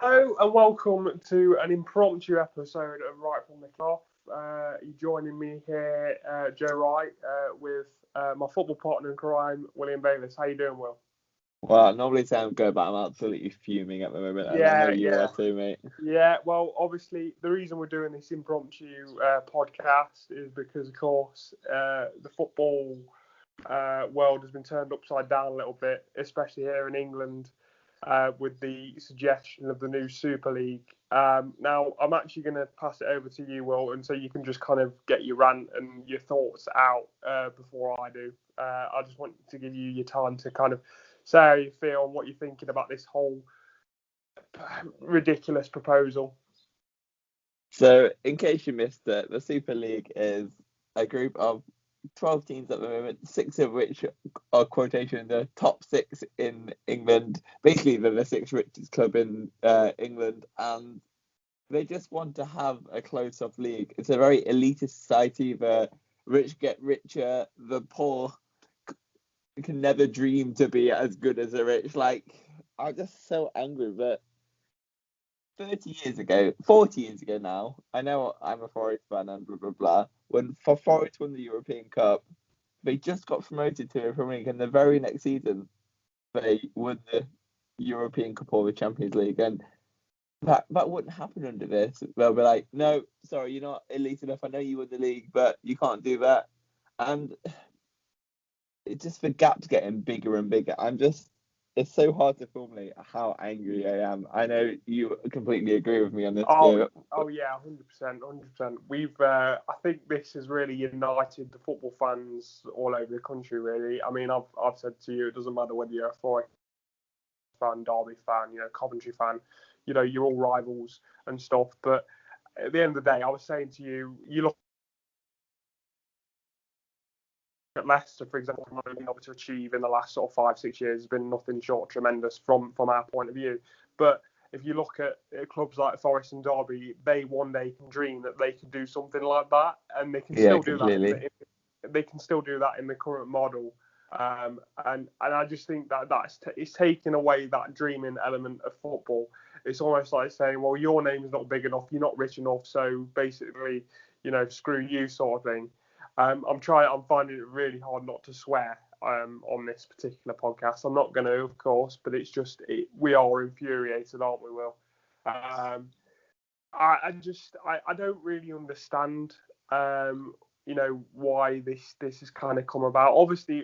Hello and welcome to an impromptu episode of Right from the Cloth. You joining me here, Joe Wright, with my football partner in crime, William Bayliss. How you doing, Will? Well, I normally say I'm good, but I'm absolutely fuming at the moment, and I know you are too, mate. Yeah. Well, obviously, the reason we're doing this impromptu podcast is because, of course, the football world has been turned upside down a little bit, especially here in England. With the suggestion of the new Super League. Now, I'm actually going to pass it over to you, Will, and so you can just kind of get your rant and your thoughts out before I do. I just want to give you your time to kind of say how you feel and what you're thinking about this whole ridiculous proposal. So, in case you missed it, the Super League is a group of 12 teams at the moment, 6 of which are quotation the top 6 in England. Basically, they're the 6th richest club in England, and they just want to have a closed-off league. It's a very elitist society. The rich get richer, the poor can never dream to be as good as the rich. Like, I'm just so angry that 40 years ago now, I know I'm a Forest fan and blah, blah, blah. When Forest won the European Cup, they just got promoted to the Premier League, and the very next season, they won the European Cup or the Champions League. And that wouldn't happen under this. They'll be like, no, sorry, you're not elite enough. I know you won the league, but you can't do that. And it's just the gap's getting bigger and bigger. It's so hard to formulate how angry I am. I know you completely agree with me on this. Oh yeah, 100%. We've, I think this has really united the football fans all over the country. Really, I mean, I've said to you, it doesn't matter whether you're a Forest fan, Derby fan, Coventry fan, you're all rivals and stuff. But at the end of the day, I was saying to you, you look at Leicester, for example, what they've been able to achieve in the last sort of 5-6 years has been nothing short tremendous from our point of view. But if you look at clubs like Forest and Derby, they one day can dream that they can do something like that, and they can still do that. They can still do that in the current model. And I just think it's taking away that dreaming element of football. It's almost like saying, well, your name is not big enough, you're not rich enough, so basically, screw you, sort of thing. I'm finding it really hard not to swear on this particular podcast. I'm not going to, of course, but it's just we are infuriated, aren't we, Will? I don't really understand, why this has kind of come about. Obviously,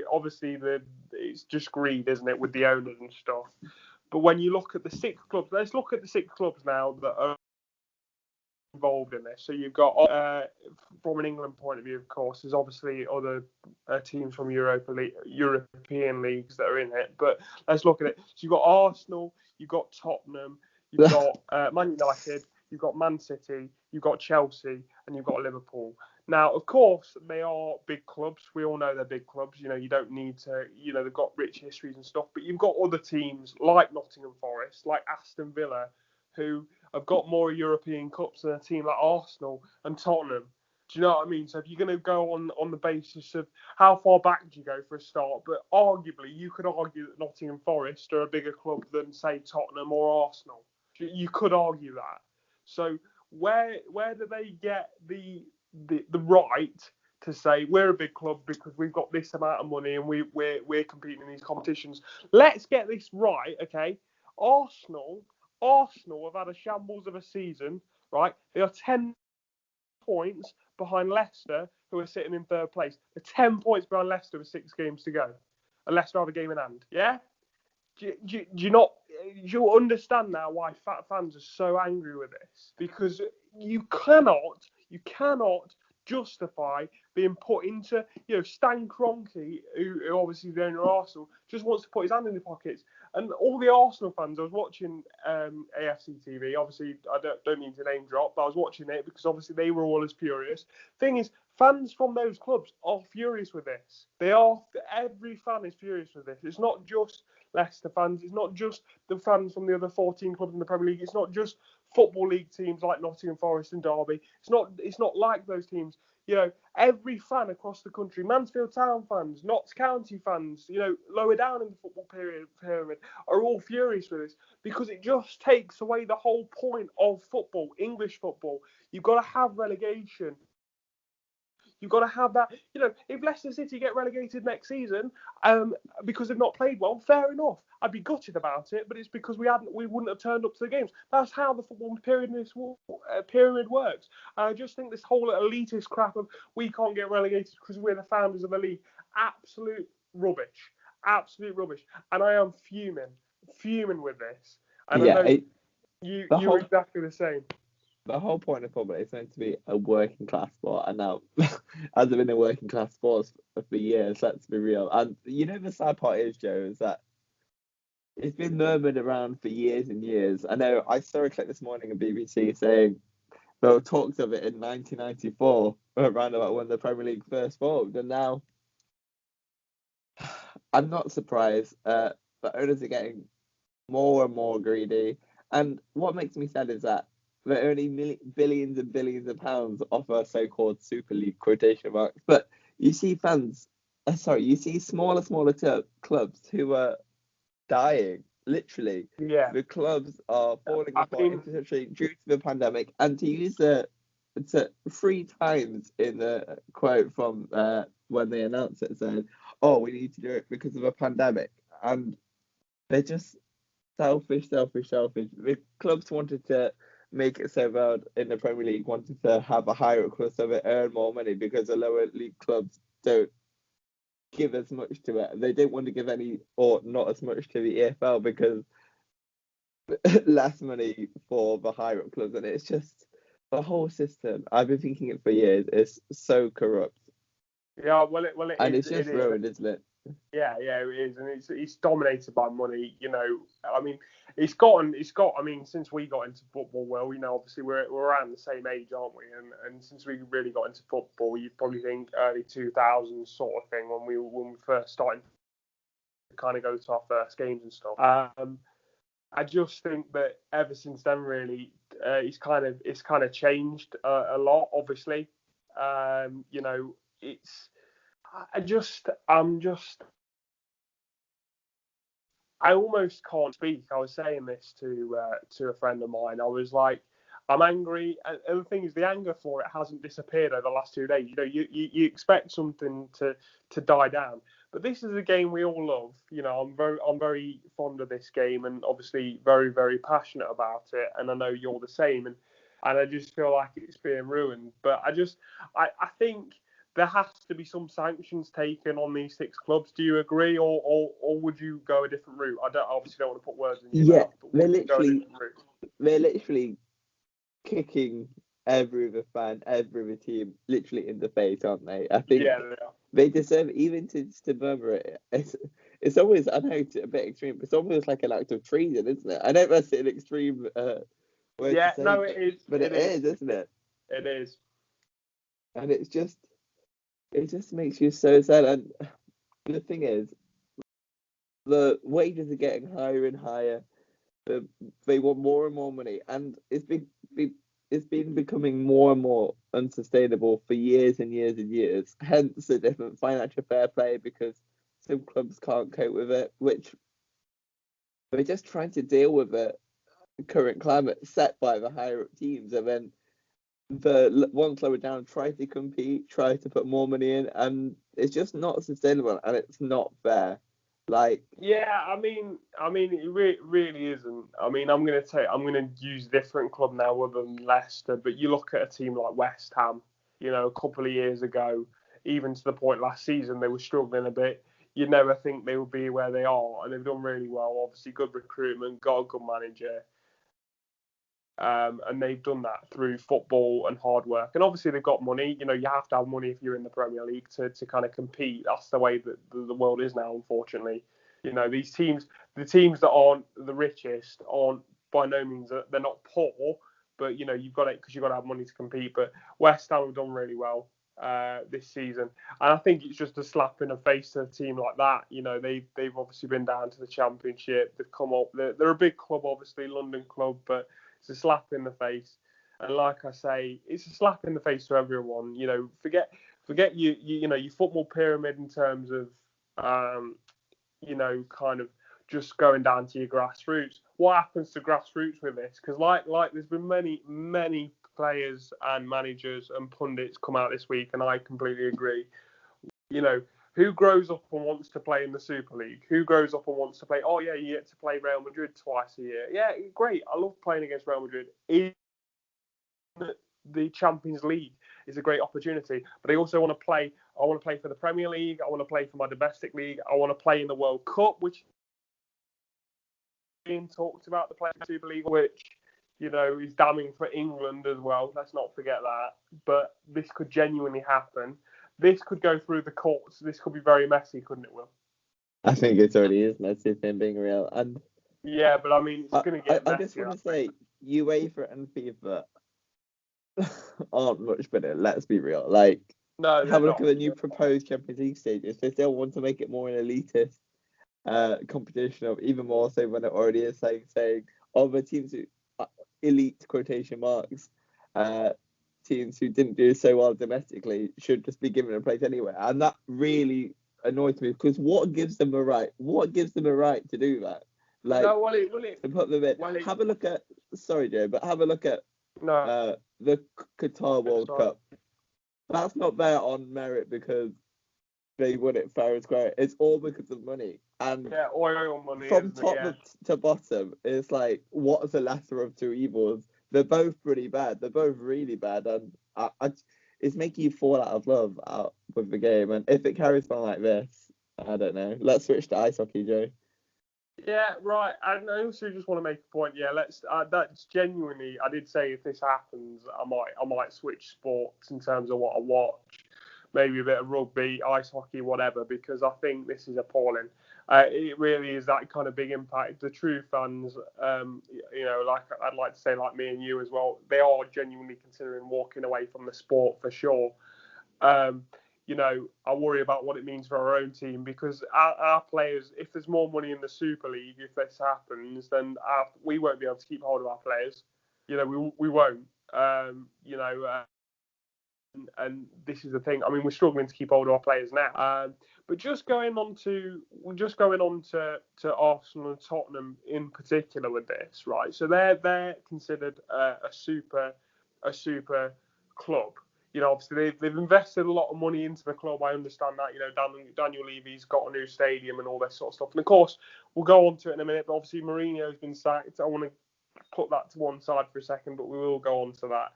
it's just greed, isn't it, with the owners and stuff. But when you look at the 6 clubs, let's look at the 6 clubs now that are involved in this. So you've got, from an England point of view, of course, there's obviously other teams from European leagues that are in it. But let's look at it. So you've got Arsenal, you've got Tottenham, you've got Man United, you've got Man City, you've got Chelsea, and you've got Liverpool. Now, of course, they are big clubs. We all know they're big clubs. You don't need to, they've got rich histories and stuff. But you've got other teams like Nottingham Forest, like Aston Villa, who have got more European Cups than a team like Arsenal and Tottenham. Do you know what I mean? So if you're going to go on the basis of how far back do you go for a start, but arguably you could argue that Nottingham Forest are a bigger club than, say, Tottenham or Arsenal. You could argue that. So where do they get the right to say we're a big club because we've got this amount of money and we're competing in these competitions? Let's get this right, okay? Arsenal have had a shambles of a season, right? They are 10 points behind Leicester, who are sitting in 3rd place. They're 10 points behind Leicester with 6 games to go. And Leicester have a game in hand, yeah? Do you understand now why fans are so angry with this? Because you cannot justify being put into, Stan Kroenke, who obviously is the owner of Arsenal, just wants to put his hand in the pockets. And all the Arsenal fans, I was watching AFC TV. Obviously, I don't mean to name drop, but I was watching it because obviously they were all as furious. Thing is, fans from those clubs are furious with this. Every fan is furious with this. It's not just Leicester fans. It's not just the fans from the other 14 clubs in the Premier League. It's not just Football League teams like Nottingham Forest and Derby. It's not like those teams. Every fan across the country, Mansfield Town fans, Notts County fans, lower down in the football pyramid, are all furious with this because it just takes away the whole point of football, English football. You've got to have relegation. You've got to have that. If Leicester City get relegated next season because they've not played well, fair enough. I'd be gutted about it, but it's because we wouldn't have turned up to the games. That's how the football pyramid works. And I just think this whole elitist crap of we can't get relegated because we're the founders of the league, absolute rubbish. Absolute rubbish. And I am fuming with this. And I know you're exactly the same. The whole point of football is meant to be a working class sport, and now, as I've been in working class sports for years, let's be real. And the sad part is, Joe, is that it's been murmured around for years and years. I know I saw a clip this morning of BBC saying there were talks of it in 1994, around about when the Premier League first formed, and now I'm not surprised. The owners are getting more and more greedy, and what makes me sad is that they're earning billions and billions of pounds off a so-called Super League quotation marks. But you see you see smaller clubs who are dying, literally. Yeah. The clubs are falling apart due to the pandemic. And to use it's 3 times in the quote from when they announced it, saying, "Oh, we need to do it because of a pandemic," and they're just selfish. The clubs wanted to make it so well in the Premier League, wanted to have a higher club so they earn more money, because the lower league clubs don't give as much to it. They don't want to give any or not as much to the EFL because less money for the higher up clubs, and it's just the whole system. I've been thinking it for years. It's so corrupt. Yeah, well, and it's just ruined, isn't it? Yeah, it is, and it's dominated by money. I mean, it's got. I mean, since we got into football, well, obviously we're around the same age, aren't we? And since we really got into football, you'd probably think early 2000s sort of thing when we first started to kind of go to our first games and stuff. I just think that ever since then, really, it's kind of changed a lot. Obviously, it's. I almost can't speak. I was saying this to a friend of mine. I was like, I'm angry, and the thing is, the anger for it hasn't disappeared over the last 2 days. You expect something to die down, but this is a game we all love. I'm very fond of this game, and obviously very, very passionate about it. And I know you're the same, and I just feel like it's being ruined. But I think there has to be some sanctions taken on these 6 clubs. Do you agree, or would you go a different route? I obviously don't want to put words in your mouth, but would you go a different route? They're literally kicking every other fan, every other team, literally in the face, aren't they? I think they deserve, even to murmur it. It's always, I know it's a bit extreme, but it's almost like an act of treason, isn't it? I know that's an extreme word to say, no, it is. But it is, isn't it? It is. And it just makes you so sad. And the thing is, the wages are getting higher and higher. They want more and more money, and it's been becoming more and more unsustainable for years and years and years. Hence the different financial fair play, because some clubs can't cope with it, which they're just trying to deal with the current climate set by the higher up teams, and then the ones lower down try to compete, try to put more money in, and it's just not sustainable, and it's not fair. I mean, it really isn't. I mean, I'm gonna use a different club now other than Leicester, but you look at a team like West Ham, a couple of years ago, even to the point last season they were struggling a bit. You'd never think they would be where they are, and they've done really well. Obviously, good recruitment, got a good manager. And they've done that through football and hard work. And obviously they've got money. You have to have money if you're in the Premier League to kind of compete. That's the way that the world is now, unfortunately. These teams, the teams that aren't the richest, aren't by no means, they're not poor, but you've got it because you've got to have money to compete. But West Ham have done really well this season, and I think it's just a slap in the face to a team like that. They've obviously been down to the Championship. They've come up. They're a big club, obviously, London club, but it's a slap in the face. And like I say, it's a slap in the face to everyone. Forget your football pyramid in terms of kind of just going down to your grassroots. What happens to grassroots with this? Because like there's been many players and managers and pundits come out this week, and I completely agree. Who grows up and wants to play in the Super League? Who grows up and wants to play? Oh yeah, you get to play Real Madrid twice a year. Yeah, great. I love playing against Real Madrid. In the Champions League is a great opportunity, but I also want to play. I want to play for the Premier League. I want to play for my domestic league. I want to play in the World Cup, which is being talked about, the Super League, which is damning for England as well. Let's not forget that. But this could genuinely happen. This could go through the courts. This could be very messy, couldn't it, Will? I think it already is messy, if I'm being real. And yeah, but I mean, it's going to get messy. I just want to say, UEFA and FIFA aren't much better. Let's be real. Like, have a look at the new proposed Champions League stages. They still want to make it more an elitist competition, of even more so when it already is saying the teams who elite quotation marks teams who didn't do so well domestically should just be given a place anywhere, and that really annoys me, because what gives them a right to do that? Like, no, to put them in. Have a look at Joe, but have a look at the Qatar World Cup. That's not there on merit because they won it fair and square. It's all because of money. And oil money. From top to bottom, it's like, what is the lesser of two evils? They're both pretty bad. They're both really bad. And it's making you fall out of love with the game. And if it carries on like this, I don't know. Let's switch to ice hockey, Joe. Yeah, right. And I also just want to make a point. Yeah, that's genuinely. I did say if this happens, I might switch sports in terms of what I watch. Maybe a bit of rugby, ice hockey, whatever, because I think this is appalling. It really is that kind of big impact. The true fans, like I'd like to say, like me and you as well, they are genuinely considering walking away from the sport for sure. I worry about what it means for our own team, because our players, if there's more money in the Super League, if this happens, then we won't be able to keep hold of our players. We won't. And this is the thing. I mean, we're struggling to keep hold of our players now. But just going on to Arsenal and Tottenham in particular with this, right? So they're considered a super club. Obviously they've invested a lot of money into the club. I understand that. Daniel Levy's got a new stadium and all this sort of stuff. And of course, we'll go on to it in a minute. But obviously Mourinho's been sacked. I want to put that to one side for a second, but we will go on to that.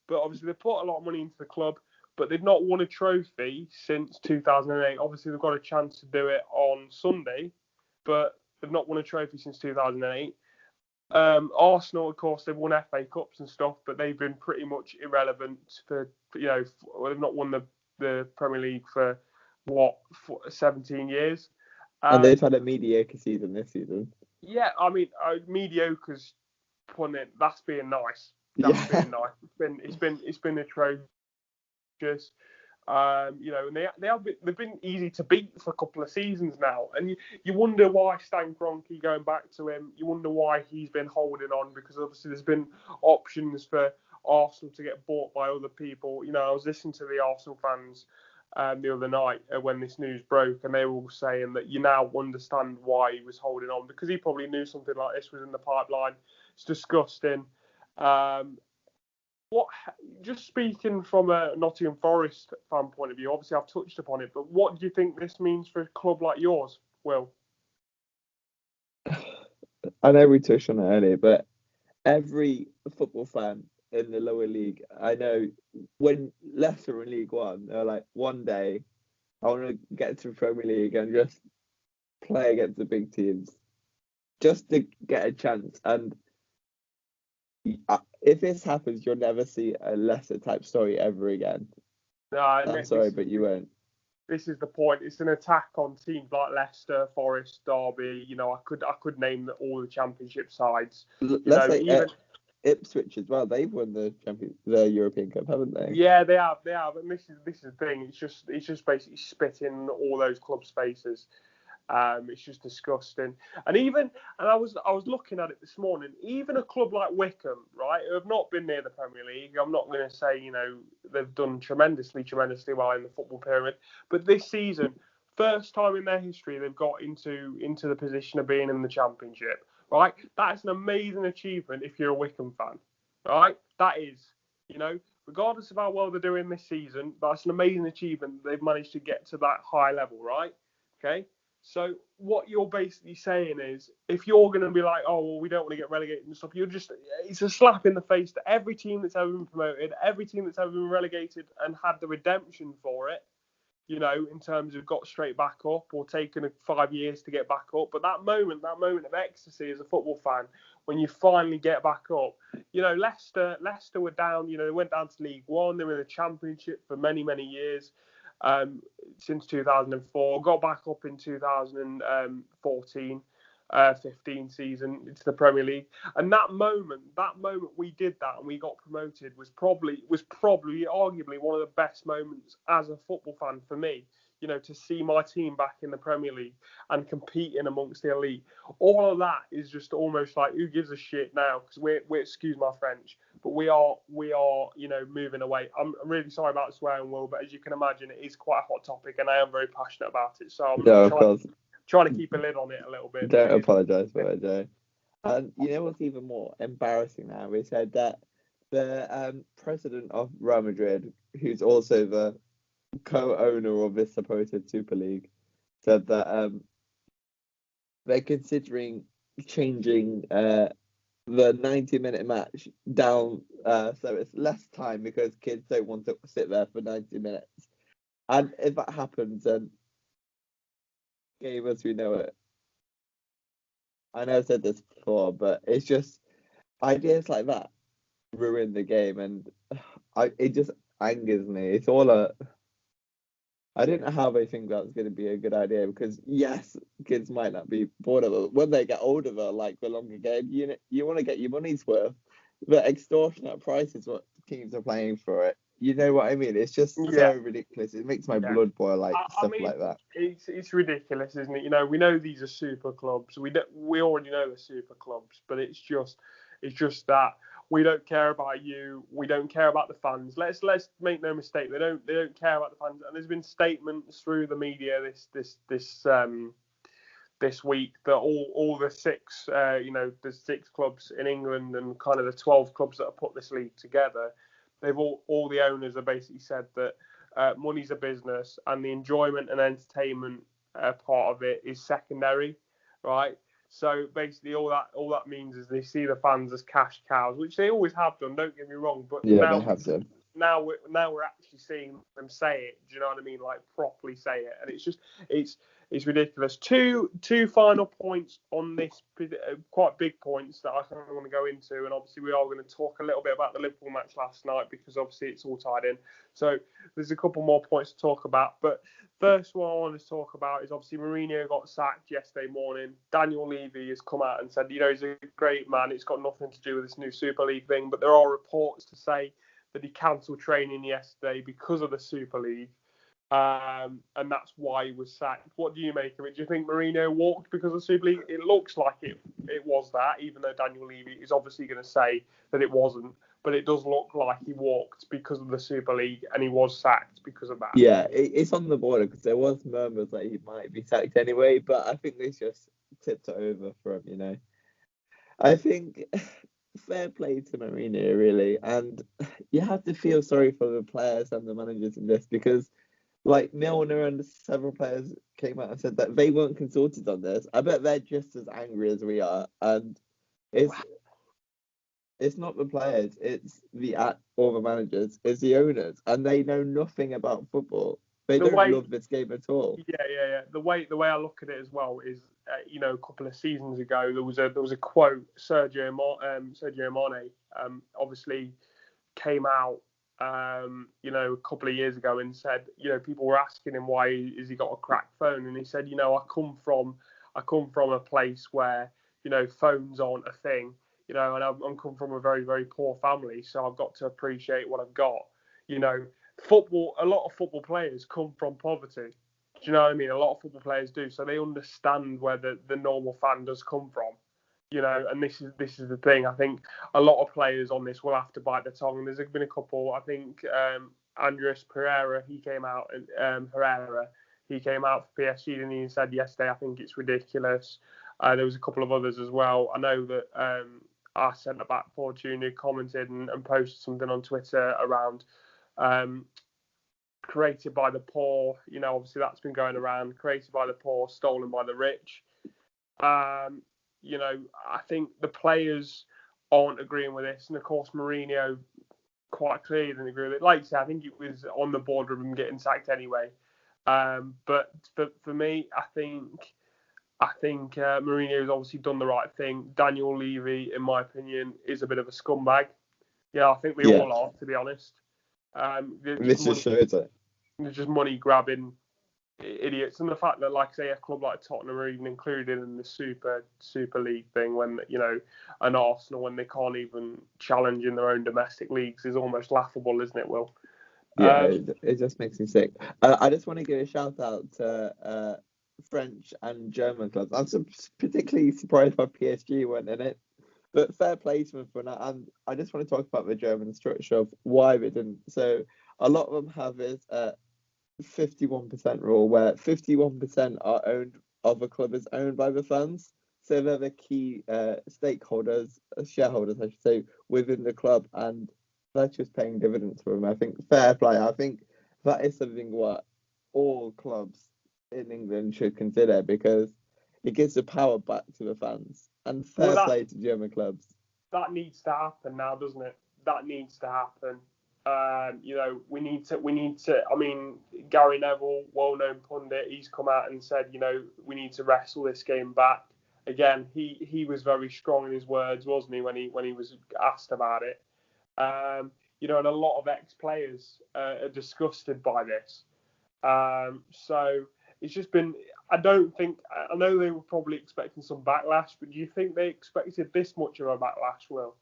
But obviously they've put a lot of money into the club, but they've not won a trophy since 2008. Obviously they've got a chance to do it on Sunday, but they've not won a trophy since 2008. Arsenal, of course, they've won FA Cups and stuff, but they've been pretty much irrelevant for they've not won the Premier League for 17 years. And they've had a mediocre season this season. Yeah, I mean, mediocre's putting that's being nice. That's being nice. It's been atrocious. And they've been easy to beat for a couple of seasons now, and you wonder why Stan Kroenke, going back to him, you wonder why he's been holding on, because obviously there's been options for Arsenal to get bought by other people. I was listening to the Arsenal fans the other night when this news broke, and they were all saying that you now understand why he was holding on, because he probably knew something like this was in the pipeline. It's disgusting. Just speaking from a Nottingham Forest fan point of view, obviously I've touched upon it, but what do you think this means for a club like yours, Will? I know we touched on it earlier, but every football fan in the lower league, I know when Leicester were in League One, they're like, one day I want to get to the Premier League and just play against the big teams, just to get a chance. And if this happens, you'll never see a Leicester type story ever again. No, I'm sorry, but you won't. This is the point. It's an attack on teams like Leicester, Forest, Derby. I could name all the Championship sides. Let's say Ipswich as well. They've won the European Cup, haven't they? Yeah, they have. And this is the thing. It's just basically spitting all those club spaces. It's just disgusting. And I was looking at it this morning. Even a club like Wycombe, right, who have not been near the Premier League. I'm not going to say they've done tremendously well in the football pyramid, but this season, first time in their history, they've got into the position of being in the Championship. Right, that's an amazing achievement if you're a Wycombe fan. Right, that is, regardless of how well they're doing this season, that's an amazing achievement. They've managed to get to that high level, right? Okay. So what you're basically saying is, if you're going to be like, oh, well, we don't want to get relegated and stuff, it's a slap in the face to every team that's ever been promoted, every team that's ever been relegated and had the redemption for it, in terms of got straight back up or taken 5 years to get back up. But that moment of ecstasy as a football fan, when you finally get back up, Leicester were down, they went down to League One, they were in the Championship for many, many years. Since 2004, got back up in 2014, 15 season into the Premier League, and that moment we did that and we got promoted was probably arguably one of the best moments as a football fan for me. To see my team back in the Premier League and competing amongst the elite, all of that is just almost like, who gives a shit now? Because we're excuse my French, but we are moving away. I'm really sorry about the swearing, Will, but as you can imagine, it is quite a hot topic, and I am very passionate about it. So I'm trying to keep a lid on it a little bit. Don't apologise for it, Joe. And what's even more embarrassing now? We said that the president of Real Madrid, who's also the co-owner of this supposed Super League, said that they're considering changing the 90-minute match down so it's less time because kids don't want to sit there for 90 minutes. And if that happens, then game as we know it. I know I've said this before, but it's just ideas like that ruin the game, and it just angers me. It's all I don't know how they think that's going to be a good idea, because yes, kids might not be bored of it. When they get older, though, like the longer game, you want to get your money's worth. The extortionate price is what teams are playing for it. You know what I mean? It's just so ridiculous. It makes my blood boil, like like that. It's ridiculous, isn't it? We know these are super clubs. We already know they're super clubs, but it's just that we don't care about you. We don't care about the fans. Let's make no mistake. They don't care about the fans. And there's been statements through the media this week that all the six the 6 clubs in England and kind of the 12 clubs that have put this league together, they've all the owners have basically said that money's a business and the enjoyment and entertainment part of it is secondary, right? So basically, all that means is they see the fans as cash cows, which they always have done. Don't get me wrong, but they have done. Now we're actually seeing them say it. Do you know what I mean? Like properly say it, and it's ridiculous. Two final points on this, quite big points that I kind of want to go into, and obviously we are going to talk a little bit about the Liverpool match last night because obviously it's all tied in. So there's a couple more points to talk about, but first one I want to talk about is obviously Mourinho got sacked yesterday morning. Daniel Levy has come out and said, he's a great man. It's got nothing to do with this new Super League thing, but there are reports to say that he cancelled training yesterday because of the Super League. And that's why he was sacked. What do you make of it? Do you think Mourinho walked because of the Super League? It looks like it was that, even though Daniel Levy is obviously going to say that it wasn't. But it does look like he walked because of the Super League and he was sacked because of that. Yeah, it's on the border because there was murmurs that he might be sacked anyway, but I think they just tipped it over for him, I think fair play to Mourinho, really. And you have to feel sorry for the players and the managers in this because, like, Milner and several players came out and said that they weren't consulted on this. I bet they're just as angry as we are. And it's not the players, it's all the managers, it's the owners, and they know nothing about football. They don't love this game at all. Yeah. The way I look at it as well is, a couple of seasons ago there was a quote. Sergio Mane, obviously came out, a couple of years ago and said, people were asking him why has he got a cracked phone, and he said, I come from a place where phones aren't a thing. And I'm come from a very, very poor family, so I've got to appreciate what I've got. A lot of football players come from poverty. Do you know what I mean? A lot of football players do, so they understand where the normal fan does come from. And this is the thing. I think a lot of players on this will have to bite their tongue. There's been a couple. I think Andres Pereira, he came out for PSG, and he said yesterday, I think it's ridiculous. There was a couple of others as well. I know that our centre back Fortune who commented and posted something on Twitter around created by the poor. Obviously that's been going around. Created by the poor, stolen by the rich. I think the players aren't agreeing with this, and of course Mourinho quite clearly didn't agree with it. Like I said, I think it was on the border of him getting sacked anyway. But for me, I think Mourinho's obviously done the right thing. Daniel Levy, in my opinion, is a bit of a scumbag. Yeah, I think we all are, to be honest. This just shows it. They're just money grabbing idiots, and the fact that, like say, a club like Tottenham are even included in the SuperLeague thing, when an Arsenal, when they can't even challenge in their own domestic leagues, is almost laughable, isn't it, Will? Yeah, it just makes me sick. I just want to give a shout out to French and German clubs. I'm particularly surprised by PSG weren't in it, but fair play to them for that. And I just want to talk about the German structure of why they didn't. So a lot of them have this 51% rule, where 51% are owned of a club is owned by the fans. So they're the key stakeholders, shareholders, I should say, within the club, and they're just paying dividends for them. I think fair play. I think that is something what all clubs in England should consider, because it gives the power back to the fans. And fair play to German clubs. That needs to happen now, doesn't it? That needs to happen. We need to. I mean, Gary Neville, well-known pundit, he's come out and said, we need to wrestle this game back. Again, he was very strong in his words, wasn't he, when he was asked about it. And a lot of ex-players are disgusted by this. So it's just been. I know they were probably expecting some backlash, but do you think they expected this much of a backlash, Will?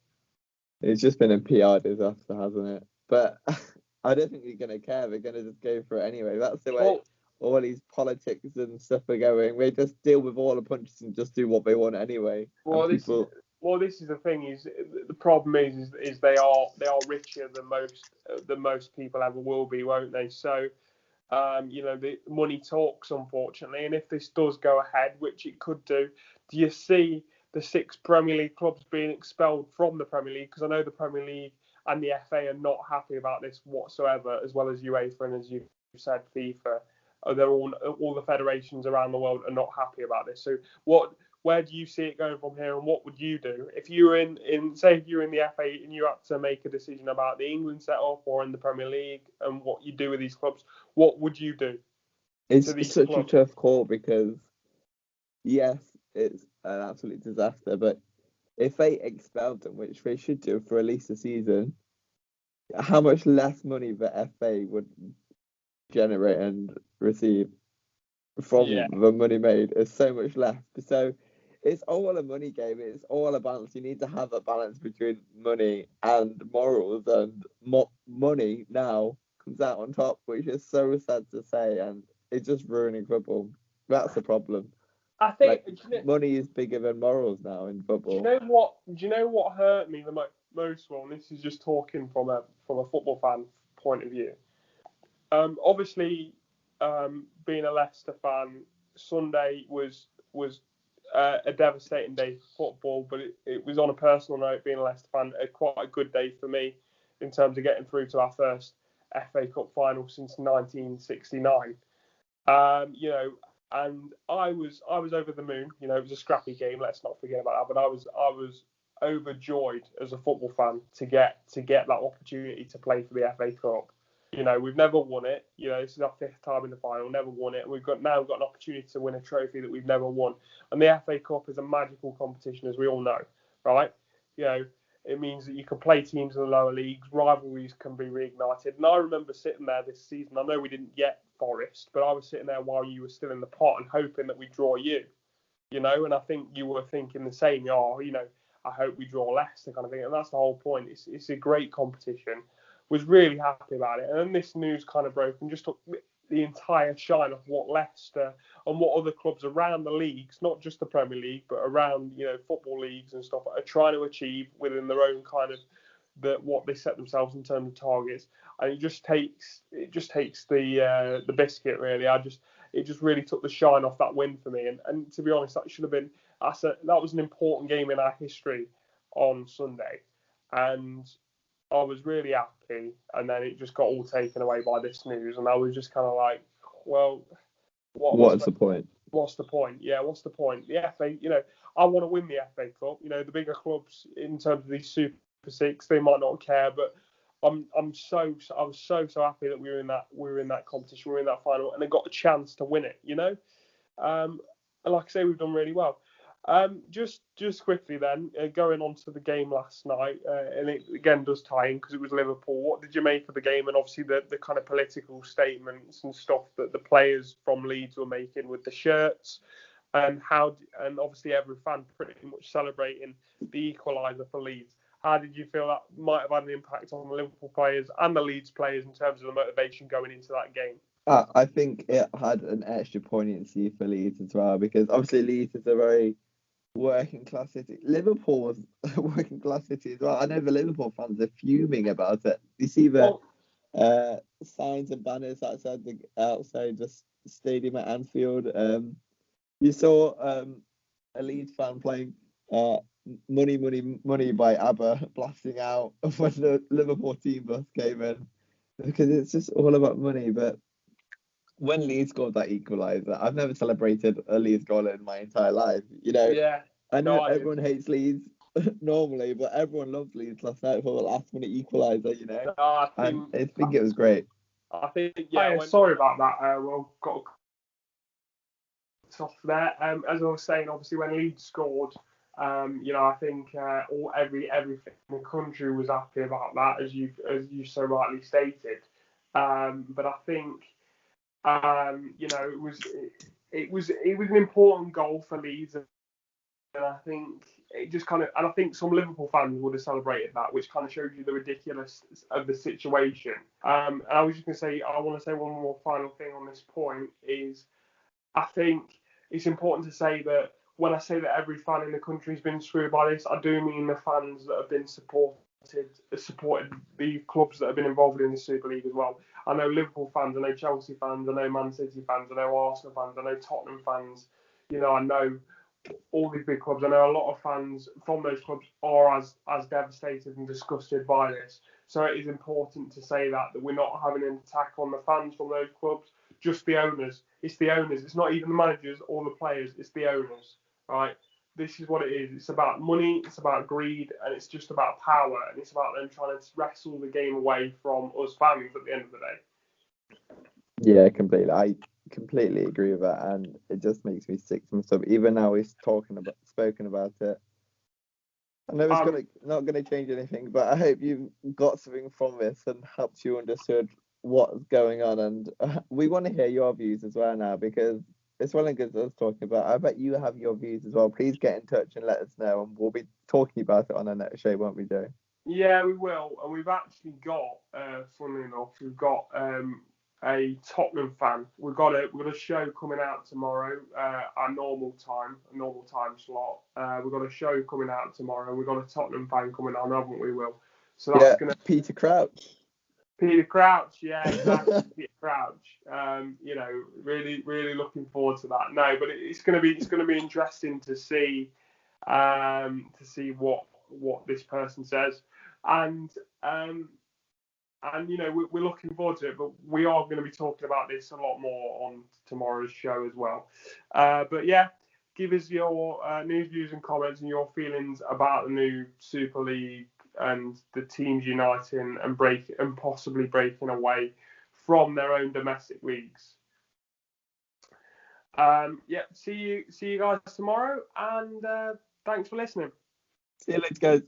It's just been a PR disaster, hasn't it? But I don't think they're going to care. They're going to just go for it anyway. That's the way all these politics and stuff are going. They just deal with all the punches and just do what they want anyway. Well, this is the thing. Is the problem is they are richer than most people ever will be, won't they? So, the money talks, unfortunately. And if this does go ahead, which it could do you see the 6 Premier League clubs being expelled from the Premier League? Because I know the Premier League and the FA are not happy about this whatsoever, as well as UEFA and, as you said, FIFA. They're all the federations around the world are not happy about this. So where do you see it going from here, and what would you do if you were if you were in the FA and you had to make a decision about the England setup or in the Premier League and what you do with these clubs? What would you do? It's such a tough call, because yes, it's an absolute disaster, but if they expelled them, which they should do for at least a season, how much less money the FA would generate and receive from the money made is so much less. So it's all a money game. It's all a balance. You need to have a balance between money and morals, and money now comes out on top, which is so sad to say, and it's just ruining football. That's the problem. I think money is bigger than morals now in football. Do you know what hurt me the most? Well, and this is just talking from a football fan point of view. Obviously, being a Leicester fan, Sunday was a devastating day for football, but it was, on a personal note, being a Leicester fan, quite a good day for me in terms of getting through to our first FA Cup final since 1969. And I was over the moon. It was a scrappy game. Let's not forget about that. But I was overjoyed as a football fan to get that opportunity to play for the FA Cup. We've never won it. This is our 5th time in the final. Never won it. We've got an opportunity to win a trophy that we've never won. And the FA Cup is a magical competition, as we all know, right? It means that you can play teams in the lower leagues. Rivalries can be reignited. And I remember sitting there this season. I know we didn't get Forest, but I was sitting there while you were still in the pot and hoping that we draw you. And I think you were thinking the same. I hope we draw Leicester, kind of thing. And that's the whole point. It's a great competition. Was really happy about it. And then this news kind of broke and just took, the entire shine of what Leicester and what other clubs around the leagues, not just the Premier League, but around football leagues and stuff, are trying to achieve within their own kind of what they set themselves in terms of targets. And it just takes the biscuit really. It just really took the shine off that win for me. And to be honest, that was an important game in our history on Sunday, and I was really happy. And then it just got all taken away by this news, and I was just kind of like, well, what's the point? What's the point? Yeah, what's the point? The FA, I want to win the FA Cup. The bigger clubs in terms of these Super Six, they might not care, but I was so happy that we were in that competition, we were in that final, and they got a chance to win it. And like I say, we've done really well. Just quickly then, going on to the game last night, and it again does tie in because it was Liverpool. What did you make of the game, and obviously the kind of political statements and stuff that the players from Leeds were making with the shirts, and obviously every fan pretty much celebrating the equaliser for Leeds. How did you feel that might have had an impact on the Liverpool players and the Leeds players in terms of the motivation going into that game? I think it had an extra poignancy for Leeds as well, because obviously Leeds is a very working class city. Liverpool was a working class city as well. I know the Liverpool fans are fuming about it. You see the signs and banners outside the stadium at Anfield. You saw a Leeds fan playing Money, Money, Money by ABBA blasting out when the Liverpool team bus came in, because it's just all about money. But when Leeds scored that equaliser, I've never celebrated a Leeds goal in my entire life. Yeah. I know everyone hates Leeds normally, but everyone loved Leeds last night for the last minute equaliser. No, I think it was great. I think sorry about that. Got off there. As I was saying, obviously when Leeds scored, I think everything in the country was happy about that, as you so rightly stated. But I think it was an important goal for Leeds, and I think it just and I think some Liverpool fans would have celebrated that, which kind of shows you the ridiculous of the situation. And I was just going to say, I want to say one more final thing on this point is, I think it's important to say that when I say that every fan in the country has been screwed by this, I do mean the fans that have been supported the clubs that have been involved in the Super League as well. I know Liverpool fans, I know Chelsea fans, I know Man City fans, I know Arsenal fans, I know Tottenham fans. I know all these big clubs. I know a lot of fans from those clubs are as devastated and disgusted by this. So it is important to say that we're not having an attack on the fans from those clubs, just the owners. It's the owners. It's not even the managers or the players. It's the owners, right? This is what it is. It's about money, it's about greed, and it's just about power, and it's about them trying to wrestle the game away from us fans at the end of the day. Yeah, completely. I completely agree with that, and it just makes me sick to myself. Even now we've spoken about it. I know it's not going to change anything, but I hope you got something from this and helped you understood what's going on. And we want to hear your views as well now, because it's well and good us talking about. I bet you have your views as well. Please get in touch and let us know, and we'll be talking about it on our next show, won't we, Joe? Yeah, we will. And we've actually got, funnily enough, we've got a Tottenham fan. We've got a show coming out tomorrow, our normal time slot. We've got a show coming out tomorrow. We've got a Tottenham fan coming on, haven't we, Will? So that's going to Peter Crouch. Peter Crouch, yeah, exactly. Peter Crouch. Really, really looking forward to that. No, but it's going to be interesting to see what this person says, and we're looking forward to it. But we are going to be talking about this a lot more on tomorrow's show as well. But yeah, give us your news, views, and comments, and your feelings about the new Super League and the teams uniting and possibly breaking away from their own domestic leagues. See you guys tomorrow, and thanks for listening. See you later, guys.